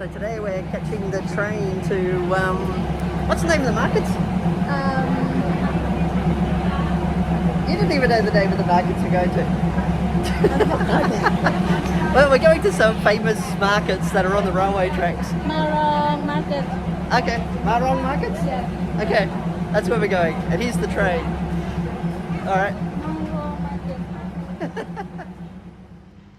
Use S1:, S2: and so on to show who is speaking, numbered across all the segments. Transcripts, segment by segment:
S1: So today we're catching the train to, what's the name of the markets? You didn't even know the name of the markets we're going to. Well, we're going to some famous markets that are on the railway tracks.
S2: Mueang market.
S1: Okay, Mueang markets?
S2: Yeah.
S1: Okay, that's where we're going. And here's the train. All right.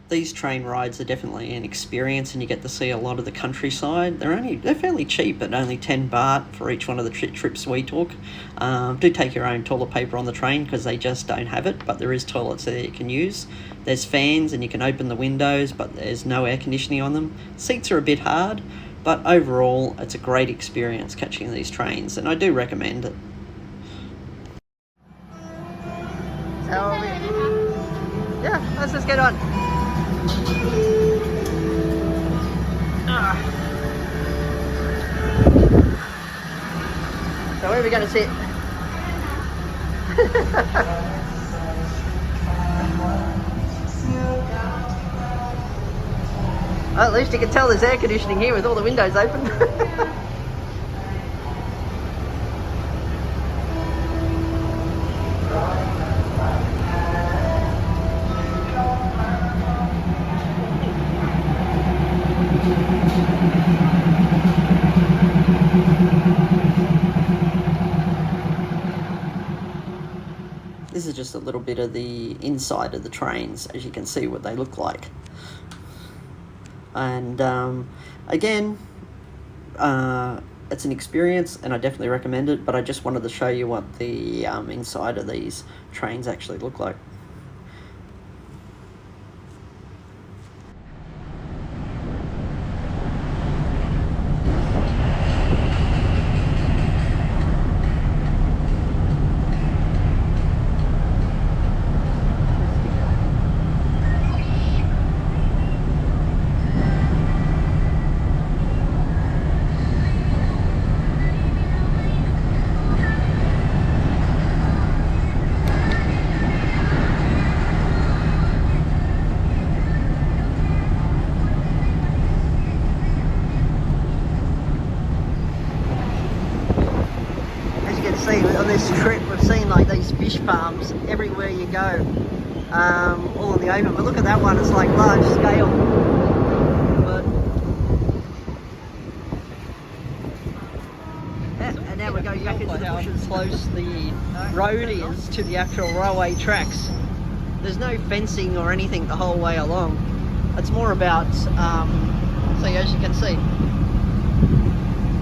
S1: These train rides are definitely an experience, and you get to see a lot of the countryside. They're fairly cheap at only 10 baht for each one of the trips we took. Do take your own toilet paper on the train because they just don't have it, but there is toilets there you can use. There's fans and you can open the windows, but there's no air conditioning on them. Seats are a bit hard, but overall it's a great experience catching these trains, and I do recommend it. So, yeah, let's just get on. So where are we going to sit? Well, at least you can tell there's air conditioning here with all the windows open. This is just a little bit of the inside of the trains, as you can see what they look like. And again, it's an experience and I definitely recommend it, but I just wanted to show you what the inside of these trains actually look like. On this trip we've seen like these fish farms everywhere you go, all in the open, but look at that one, it's like large scale. But and now we're going back into the bushes. How close the road is to the actual railway tracks. There's no fencing or anything the whole way along. It's more about so as you can see,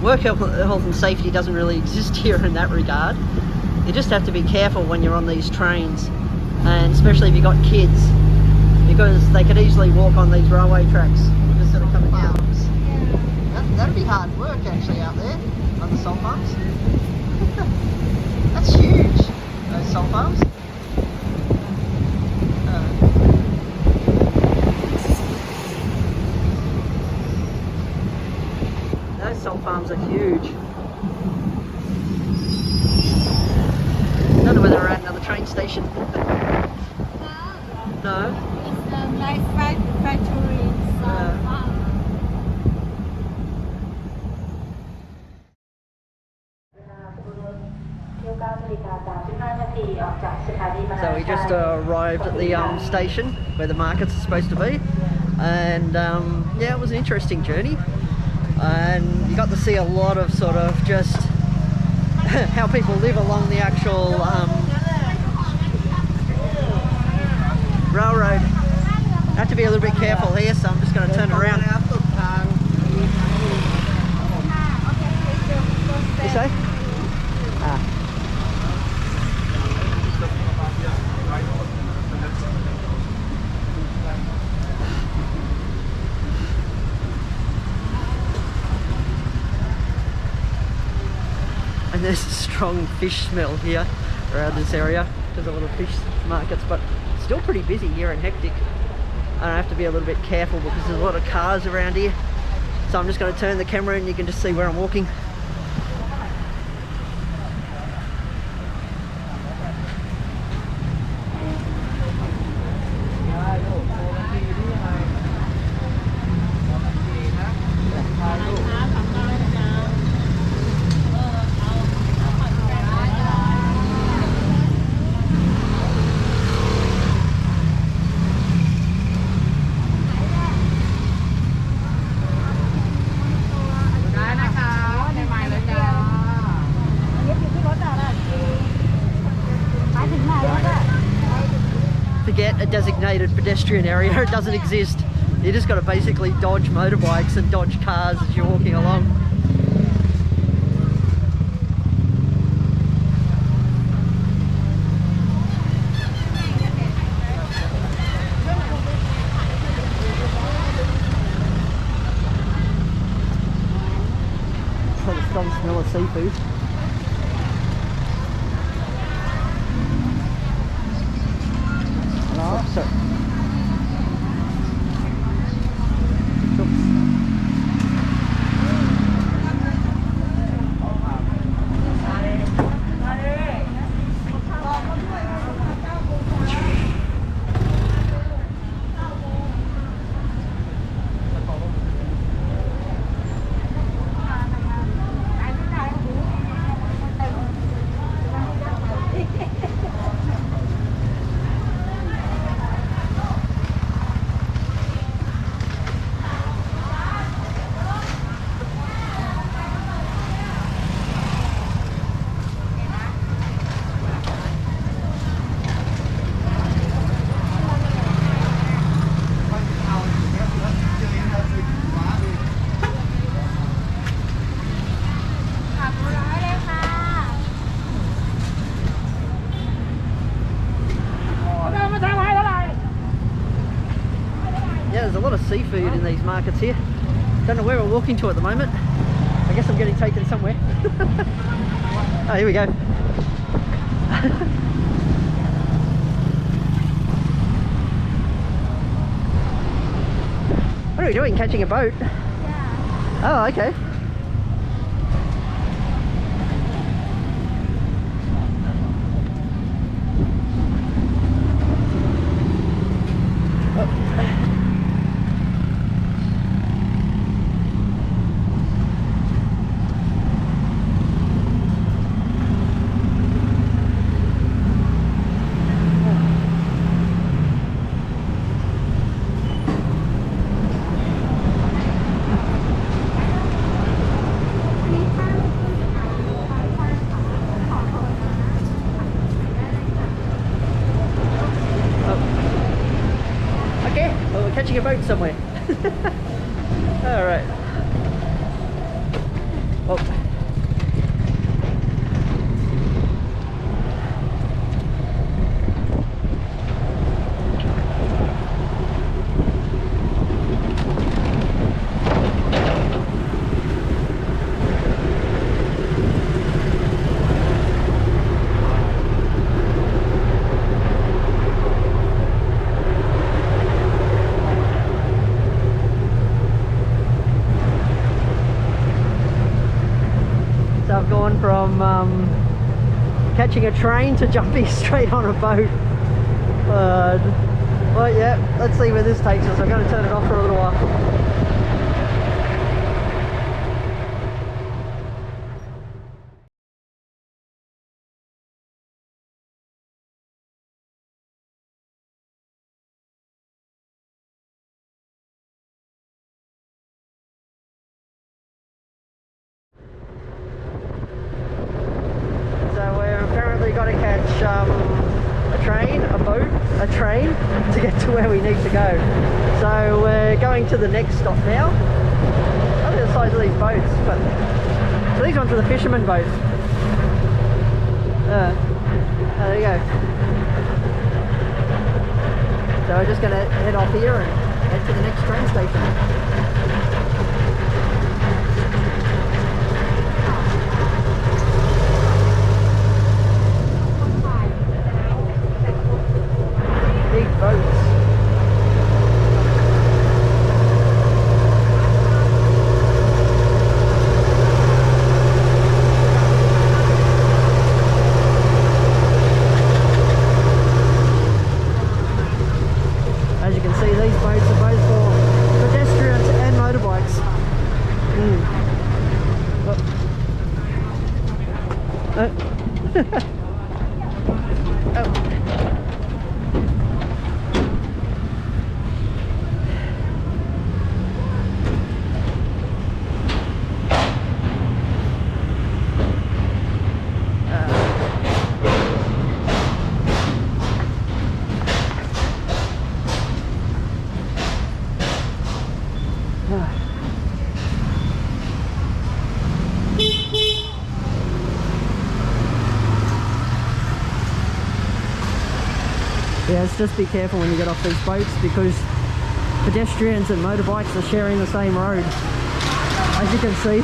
S1: work health and safety doesn't really exist here in that regard. You just have to be careful when you're on these trains, and especially if you've got kids, because they could easily walk on these railway tracks. Just sort of coming down. That'd be hard work actually out there on the salt farms. That's huge, those salt farms. Those salt farms are huge. I don't know whether we're at another train station. No.
S2: It's a nice factory.
S1: So we just arrived at the station where the markets are supposed to be, and yeah, it was an interesting journey, and you got to see a lot of sort of just how people live along the actual railroad. I have to be a little bit careful here, so I'm just going to turn around. You say? Ah. And there's a strong fish smell here around this area. There's a lot of fish markets, but still pretty busy here and hectic. And I have to be a little bit careful because there's a lot of cars around here. So I'm just going to turn the camera and you can just see where I'm walking. designated pedestrian area. It doesn't exist. You just got to basically dodge motorbikes and dodge cars as you're walking along. Got a strong smell of seafood. So, there's a lot of seafood in these markets here. Don't know where we're walking to at the moment. I guess I'm getting taken somewhere. Oh, here we go. What are we doing? Catching a boat? Yeah. Oh, okay. Catching a boat somewhere. All right. Oh. I've gone from catching a train to jumping straight on a boat. Well, yeah, let's see where this takes us. I'm going to turn it off for a little while. Got to catch a train to get to where we need to go. So we're going to the next stop now. I don't know the size of these boats, but so these ones are the fisherman boats. There you go. So we're just going to head off here and head to the next train station. Big boats. As you can see, these boats are both for pedestrians and motorbikes. Oh. Yes, just be careful when you get off these boats because pedestrians and motorbikes are sharing the same road, as you can see.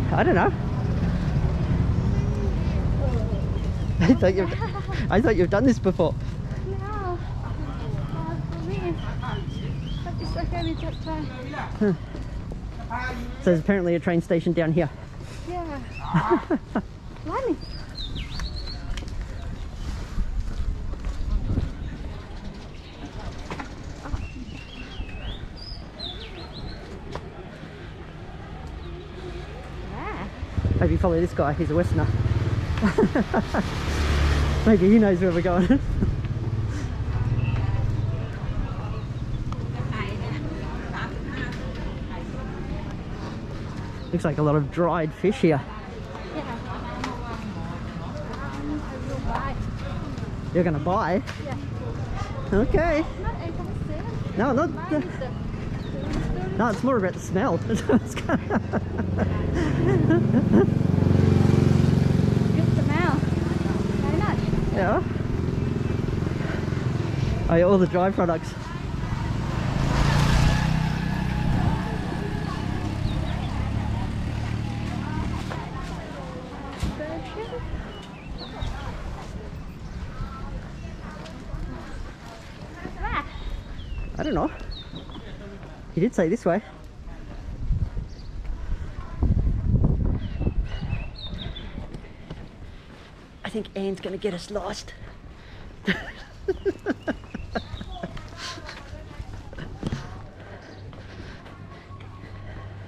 S1: I don't know. I thought you've done this before.
S2: No. But it's okay, we just try.
S1: So there's apparently a train station down here.
S2: Yeah. Running.
S1: Maybe follow this guy, he's a Westerner. Maybe he knows where we're going. Looks like a lot of dried fish here.
S2: Yeah. I will buy.
S1: You're gonna buy?
S2: Yeah.
S1: Okay.
S2: Not expensive.
S1: No, not.
S2: Mine is
S1: No, it's more about the smell.
S2: good smell. Very nice.
S1: Yeah. Oh, yeah, all the dry products. I don't know. He did say this way. I think Anne's gonna get us lost.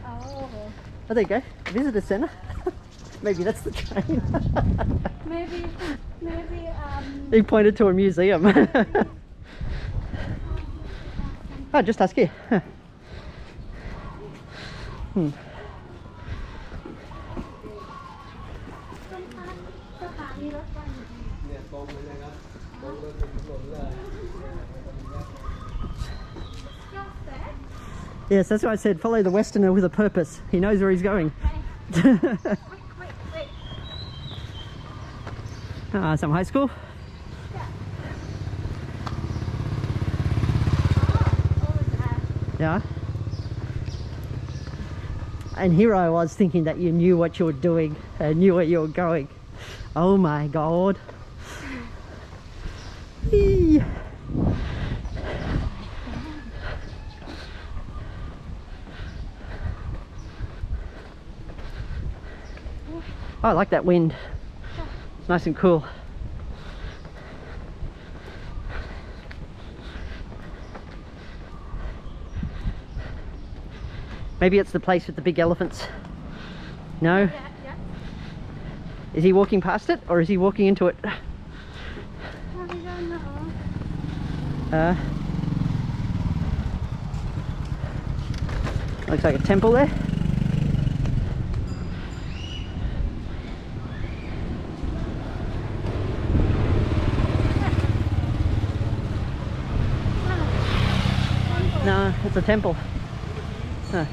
S2: Oh.
S1: Oh, there you go. Visitor centre. Maybe that's the train.
S2: Maybe.
S1: He pointed to a museum. Oh, just ask here. Yes, that's why I said follow the Westerner with a purpose. He knows where he's going.
S2: Wait.
S1: Some high school. Yeah. And here I was thinking that you knew what you were doing and knew where you were going. Oh my God. Eee. Oh, I like that wind. It's nice and cool. Maybe it's the place with the big elephants. No?
S2: Yeah.
S1: Is he walking past it or is he walking into it?
S2: I don't know.
S1: Looks like a temple there. No, it's a temple. Huh.
S2: Over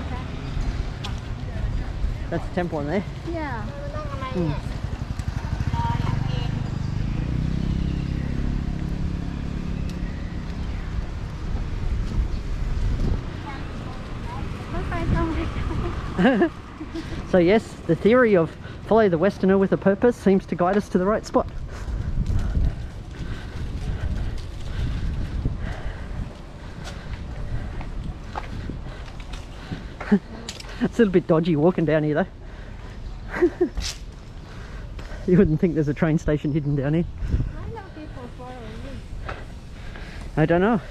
S2: there.
S1: That's a temple in there.
S2: Yeah.
S1: So yes, the theory of follow the Westerner with a purpose seems to guide us to the right spot. It's a little bit dodgy walking down here though. You wouldn't think there's a train station hidden down here.
S2: Why not people follow you?
S1: I don't know.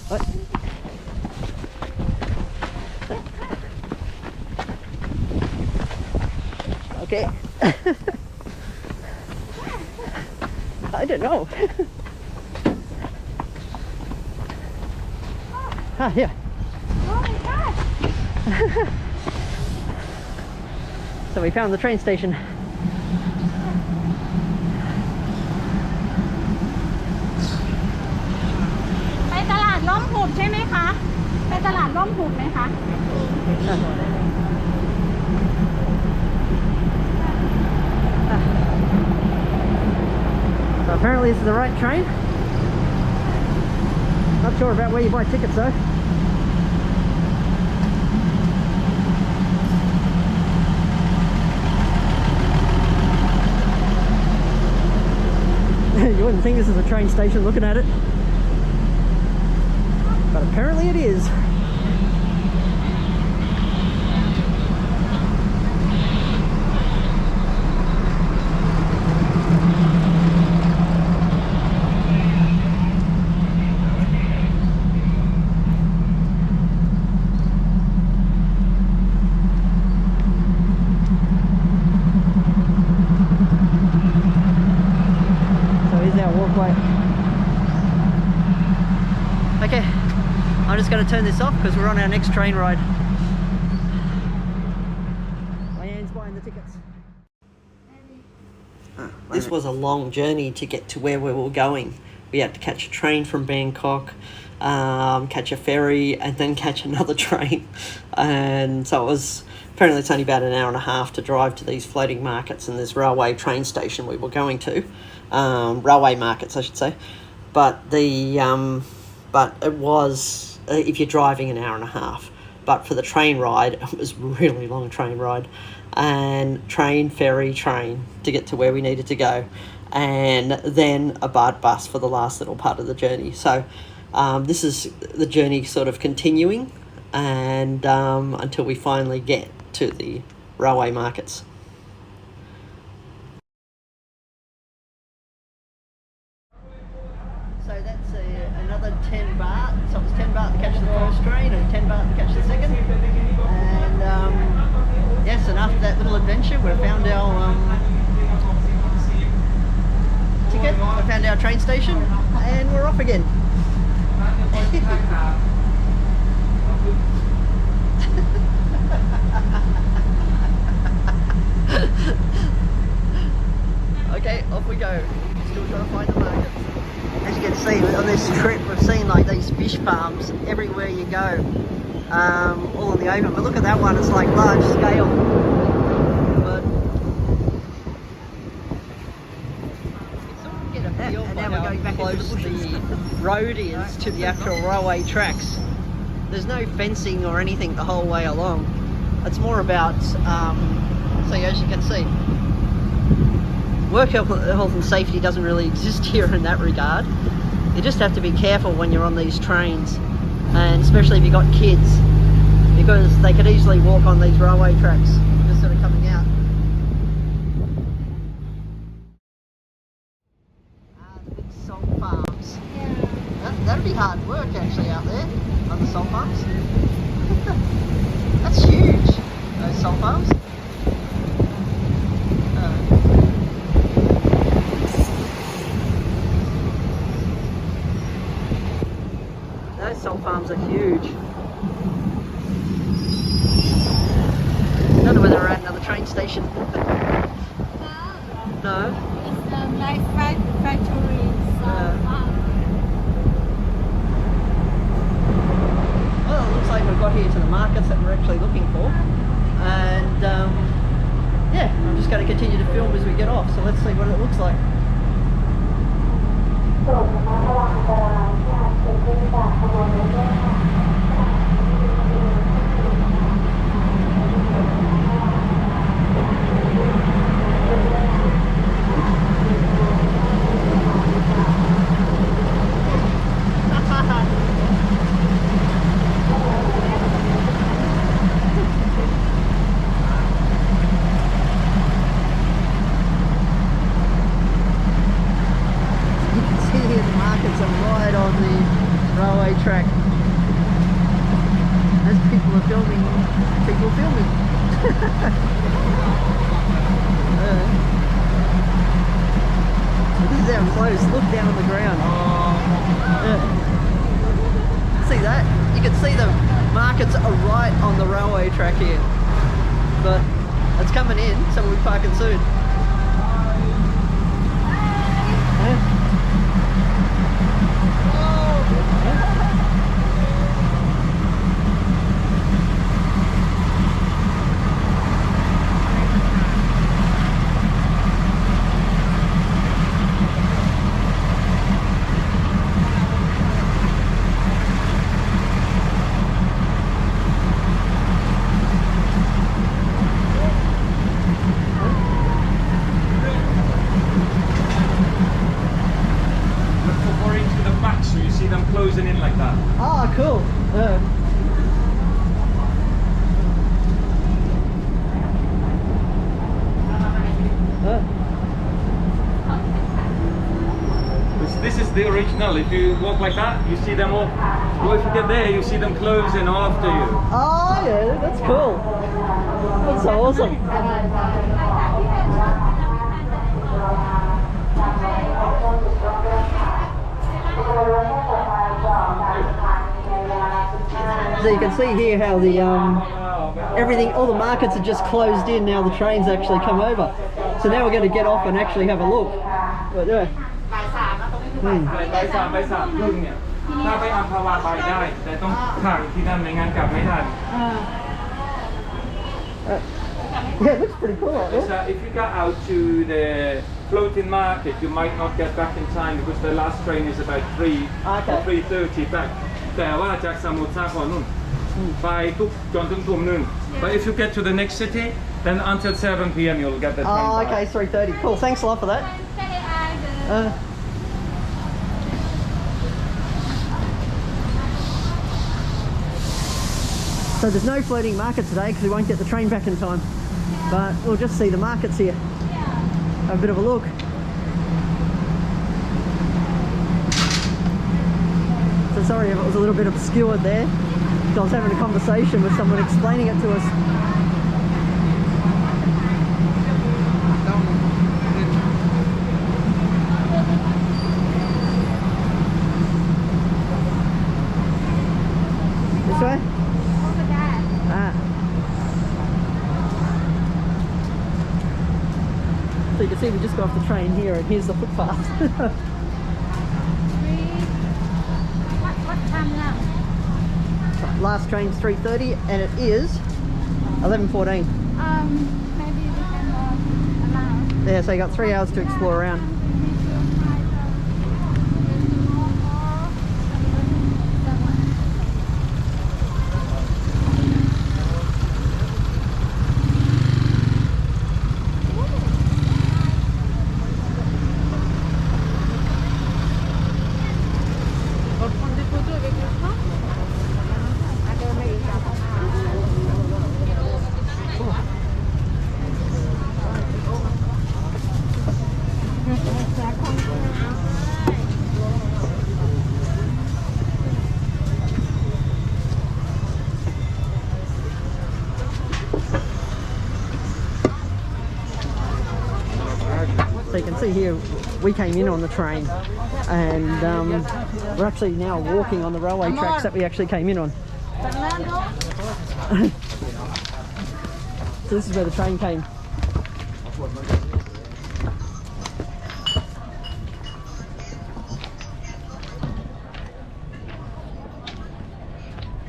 S1: What? Okay. I don't know. Ah, yeah.
S2: Oh my god!
S1: So we found the train station.
S2: ไปตลาดร่มหุบใช่ไหมคะ ไปตลาดร่มหุบไหมคะ
S1: So apparently this is the right train. Not sure about where you buy tickets though. You wouldn't think this is a train station looking at it, but apparently it is. Okay, I'm just going to turn this off because we're on our next train ride. Leanne's buying the tickets. This was a long journey to get to where we were going. We had to catch a train from Bangkok, catch a ferry, and then catch another train. And so it was, apparently it's only about an hour and a half to drive to these floating markets and this railway train station we were going to. Railway markets, I should say. But but it was, if you're driving, an hour and a half. But for the train ride, it was a really long train ride. And train, ferry, train to get to where we needed to go. And then a Bhat Bus for the last little part of the journey. So this is the journey sort of continuing and until we finally get to the railway markets. So that's another 10 baht. So it was 10 baht to catch the first train and 10 baht to catch the second. And yes, and after that little adventure, we found our ticket. We found our train station, and we're off again. Okay, off we go. Still trying to find the markets. As you can see on this trip, we've seen like these fish farms everywhere you go, all in the open. But look at that one; it's like large scale. But and now we're going back close the road is to the actual railway tracks. There's no fencing or anything the whole way along. It's more about, so as you can see, work health and safety doesn't really exist here in that regard. You just have to be careful when you're on these trains, and especially if you've got kids, because they could easily walk on these railway tracks just sort of coming out. The big salt farms.
S2: Yeah.
S1: That'd be hard work actually out there on the salt farms. That's huge, those salt farms. Those salt farms are huge. I don't know whether we're at another train station. No.
S2: It's like factory.
S1: Well, it looks like we've got here to the markets that we're actually looking for. And yeah, I'm just going to continue to film as we get off. So let's see what it looks like. markets are right on the railway track. As people are filming, people filming. This is how close. Look down on the ground. See that? You can see the markets are right on the railway track here. But it's coming in, so we'll be parking soon.
S3: Closing in like that.
S1: Ah, cool.
S3: This is the original. If you walk like that, you see them all. Well, if you get there, you see them closing after you.
S1: Oh yeah, that's cool. That's so awesome. So you can see here how the everything, all the markets are just closed in now. The trains actually come over. So now we're going to get off and actually have a look. But yeah.
S3: บ่ายสามครึ่งเนี่ยถ้าไปอัมพวาไปได้แต่ต้องผ่านที่นั่นไม่งั้นกลับไม่ทัน
S1: Yeah, it looks pretty cool.
S3: If you go out to the floating market, you might not get back in time because the last train is about 3 or 3:30 back. แต่ว่าจากสมุทรสาครนู่นไปทุกจนถึงทุ่มนึง But if you get to the next city, then until 7 p.m. you'll get the train.
S1: Oh, okay, 3:30. Cool. Thanks a lot for that. So there's no floating market today because we won't get the train back in time. But we'll just see the markets here. Have a bit of a look. So sorry if it was a little bit obscured there. I was having a conversation with someone explaining it to us. This way? So you can see we just got off the train here and here's the footpath.
S2: What time now?
S1: Last train's 3:30 and it is 11:14.
S2: Maybe we can allow.
S1: Yeah, so you got 3 hours to explore around. So you can see here, we came in on the train and we're actually now walking on the railway tracks that we actually came in on. So this is where the train came.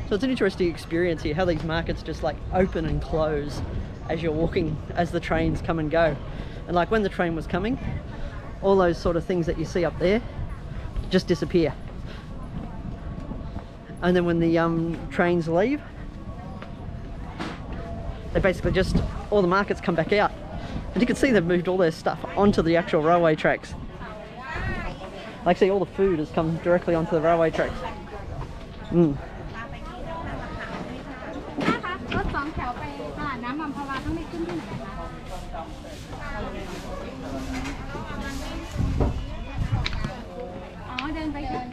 S1: So it's an interesting experience here, how these markets just like open and close as you're walking, as the trains come and go. And like when the train was coming, all those sort of things that you see up there just disappear. And then when the trains leave, they basically just, all the markets come back out. And you can see they've moved all their stuff onto the actual railway tracks. Like see, all the food has come directly onto the railway tracks. Mm.
S2: รถ2 แถวไปตลาดน้ำอัมพวาต้องได้ขึ้นที่ไหนคะอ๋อเดินไปขึ้น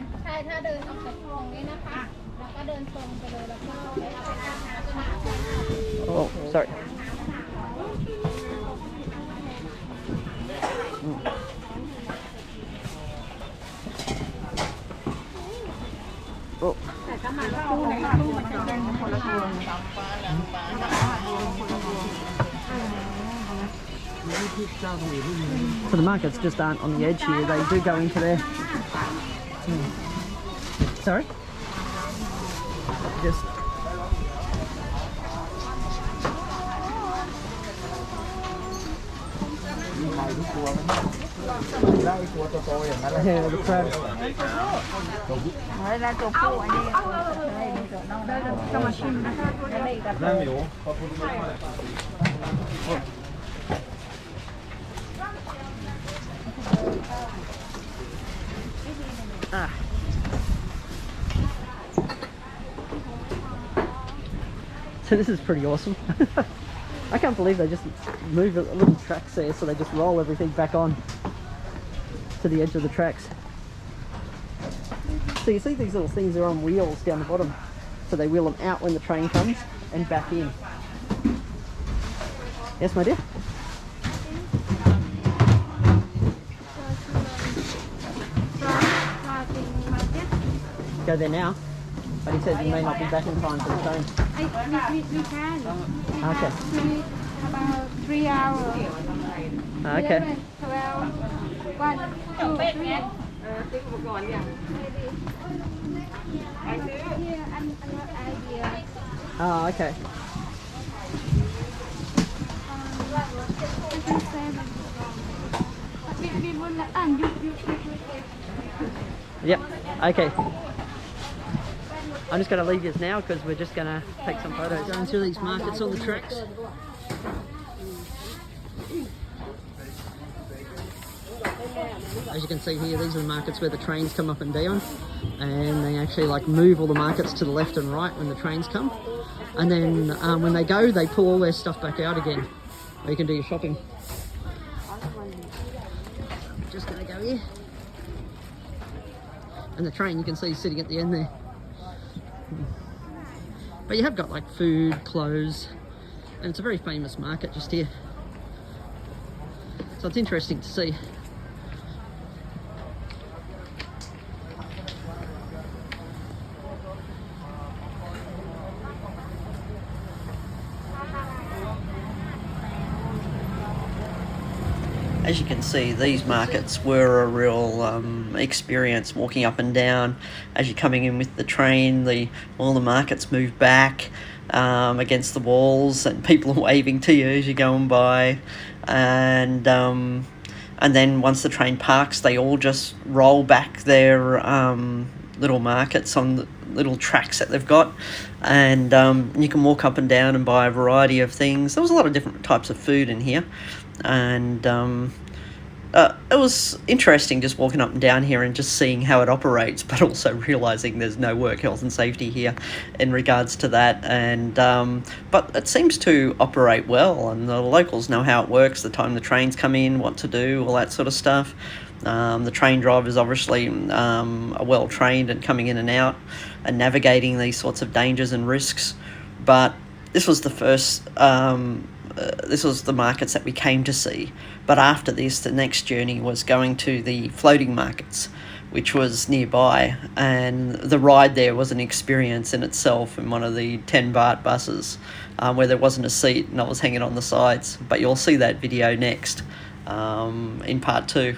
S1: Oh, sorry. Oh. So the markets just aren't on the edge here, they do go into there. Sorry? Just... Yeah, the crab. Ah. So this is pretty awesome. I can't believe they just move a little tracks there, so they just roll everything back on to the edge of the tracks. So you see these little things are on wheels down the bottom, so they wheel them out when the train comes and back in. Yes, my dear? Go there now, but he said you may not be back in time for the train.
S2: We can.
S1: Okay.
S2: About 3 hours.
S1: Okay.
S2: 11, 12, 1, 2, 3. Here, another idea.
S1: Oh, okay.
S2: 27.
S1: Yep. Okay. I'm just going to leave you now because we're just going to take some photos. Going through these markets on the tracks. As you can see here, these are the markets where the trains come up and down, and they actually like move all the markets to the left and right when the trains come, and then when they go, they pull all their stuff back out again where you can do your shopping. Just going to go here, and the train you can see sitting at the end there. But you have got like food, clothes, and it's a very famous market just here. So it's interesting to see. As you can see, these markets were a real experience walking up and down. As you're coming in with the train, all the markets move back against the walls, and people are waving to you as you're going by. And then once the train parks, they all just roll back their little markets on the little tracks that they've got, and you can walk up and down and buy a variety of things. There was a lot of different types of food in here, and it was interesting just walking up and down here and just seeing how it operates, but also realising there's no work health and safety here in regards to that. And but it seems to operate well, and the locals know how it works, the time the trains come in, what to do, all that sort of stuff. The train drivers obviously are well trained and coming in and out and navigating these sorts of dangers and risks. But this was the first this was the markets that we came to see. But after this, the next journey was going to the floating markets, which was nearby, and the ride there was an experience in itself in one of the 10 Bhat buses, where there wasn't a seat and I was hanging on the sides. But you'll see that video next in part 2.